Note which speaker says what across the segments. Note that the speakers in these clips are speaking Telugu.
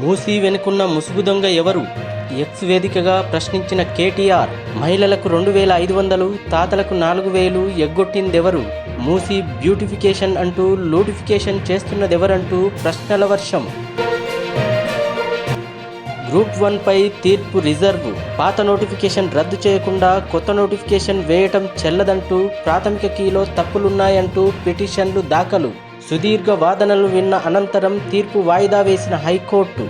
Speaker 1: మూసీ వెనుకున్న ముసుగు దొంగ ఎవరు? ఎక్స్ వేదికగా ప్రశ్నించిన కేటీఆర్. మహిళలకు 2500, తాతలకు 4000 ఎగ్గొట్టిందెవరు? మూసీ బ్యూటిఫికేషన్ అంటూ లూటిఫికేషన్ చేస్తున్నదెవరంటూ ప్రశ్నల వర్షం. గ్రూప్ 1 పై తీర్పు రిజర్వ్. పాత నోటిఫికేషన్ రద్దు చేయకుండా కొత్త నోటిఫికేషన్ వేయటం చెల్లదంటూ ప్రాథమిక కీలో తప్పులున్నాయంటూ పిటిషన్లు దాఖలు. సుదీర్ఘ వాదనలు విన్న అనంతరం తీర్పు వాయిదా వేసిన హైకోర్టు.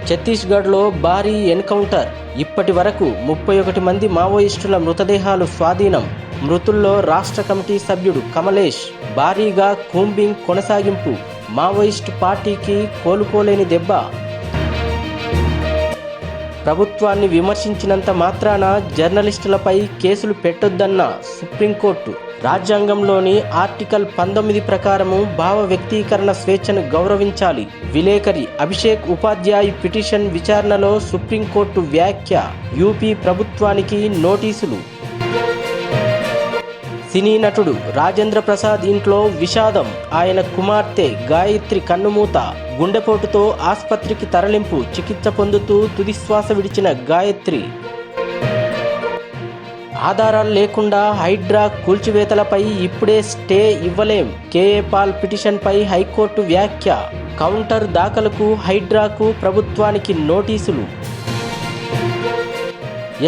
Speaker 1: ఛత్తీస్గఢ్లో భారీ ఎన్కౌంటర్. ఇప్పటి వరకు 31 మంది మావోయిస్టుల మృతదేహాలు స్వాధీనం. మృతుల్లో రాష్ట్ర కమిటీ సభ్యుడు కమలేష్. భారీగా కూంబింగ్ కొనసాగింపు. మావోయిస్టు పార్టీకి కోలుకోలేని దెబ్బ. ప్రభుత్వాన్ని విమర్శించినంత మాత్రాన జర్నలిస్టులపై కేసులు పెట్టొద్దన్న సుప్రీంకోర్టు. రాజ్యాంగంలోని ఆర్టికల్ 19 ప్రకారము భావ వ్యక్తీకరణ స్వేచ్ఛను గౌరవించాలి. విలేకరి అభిషేక్ ఉపాధ్యాయ్ పిటిషన్ విచారణలో సుప్రీంకోర్టు వ్యాఖ్య. యూపీ ప్రభుత్వానికి నోటీసులు. సినీ నటుడు రాజేంద్ర ప్రసాద్ ఇంట్లో విషాదం. ఆయన కుమార్తె గాయత్రి కన్నుమూత. గుండెపోటుతో ఆసుపత్రికి తరలింపు. చికిత్స పొందుతూ తుదిశ్వాస విడిచిన గాయత్రి. ఆధారాలు లేకుండా హైడ్రా కూల్చివేతలపై ఇప్పుడే స్టే ఇవ్వలేం. కేఏ పాల్ పిటిషన్పై హైకోర్టు వ్యాఖ్య. కౌంటర్ దాఖలుకు హైడ్రాకు ప్రభుత్వానికి నోటీసులు.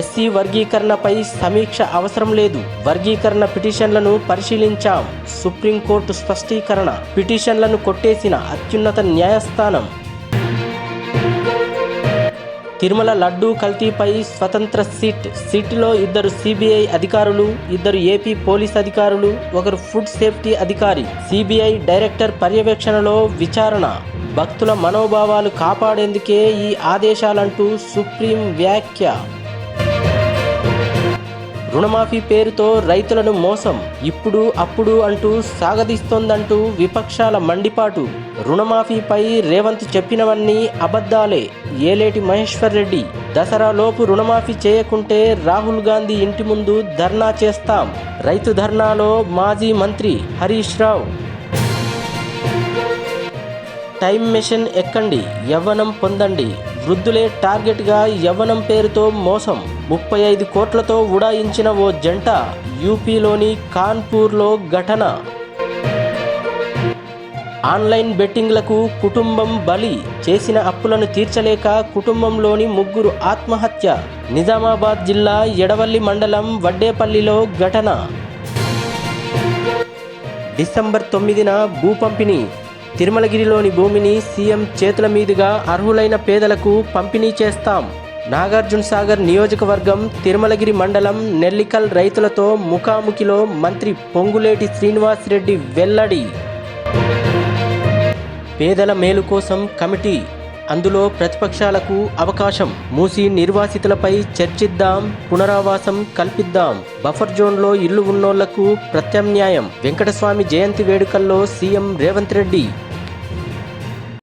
Speaker 1: ఎస్సీ వర్గీకరణపై సమీక్ష అవసరం లేదు. వర్గీకరణ పిటిషన్లను పరిశీలించాం. సుప్రీంకోర్టు స్పష్టీకరణ. పిటిషన్లను కొట్టేసిన అత్యున్నత న్యాయస్థానం. తిరుమల లడ్డూ కల్తీపై స్వతంత్ర సిట్లో 2 సిబిఐ అధికారులు, 2 ఏపీ పోలీస్ అధికారులు, 1 ఫుడ్ సేఫ్టీ అధికారి. సిబిఐ డైరెక్టర్ పర్యవేక్షణలో విచారణ. భక్తుల మనోభావాలు కాపాడేందుకే ఈ ఆదేశాలంటూ సుప్రీం వ్యాఖ్య. రుణమాఫీ పేరుతో రైతులను మోసం. ఇప్పుడు అప్పుడు అంటూ సాగదీస్తోందంటూ విపక్షాల మండిపాటు. రుణమాఫీపై రేవంత్ చెప్పినవన్నీ అబద్ధాలే. ఏలేటి మహేశ్వర్ రెడ్డి. దసరాలోపు రుణమాఫీ చేయకుంటే రాహుల్ గాంధీ ఇంటి ముందు ధర్నా చేస్తాం. రైతు ధర్నాలో మాజీ మంత్రి హరీష్ రావు. టైం మెషిన్ ఎక్కండి, యవ్వనం పొందండి. వృద్ధులే టార్గెట్గా యవ్వనం పేరుతో మోసం. 35 కోట్లతో ఉడాయించిన ఓ జంట. యూపీలోని కాన్పూర్లో ఘటన. ఆన్లైన్ బెట్టింగ్లకు కుటుంబం బలి. చేసిన అప్పులను తీర్చలేక కుటుంబంలోని 3 ఆత్మహత్య. నిజామాబాద్ జిల్లా ఎడవల్లి మండలం వడ్డేపల్లిలో ఘటన. డిసెంబర్ 9న భూ పంపిణీ. తిరుమలగిరిలోని భూమిని సీఎం చేతుల మీదుగా అర్హులైన పేదలకు పంపిణీ చేస్తాం. నాగార్జున సాగర్ నియోజకవర్గం తిరుమలగిరి మండలం నెల్లికల్ రైతులతో ముఖాముఖిలో మంత్రి పొంగులేటి శ్రీనివాసరెడ్డి వెల్లడి. పేదల మేలు కోసం కమిటీ. అందులో ప్రతిపక్షాలకు అవకాశం. మూసీ నిర్వాసితులపై చర్చిద్దాం, పునరావాసం కల్పిద్దాం. బఫర్ జోన్లో ఇల్లు ఉన్నోళ్లకు ప్రత్యామ్నాయం. వెంకటస్వామి జయంతి వేడుకల్లో సీఎం రేవంత్ రెడ్డి.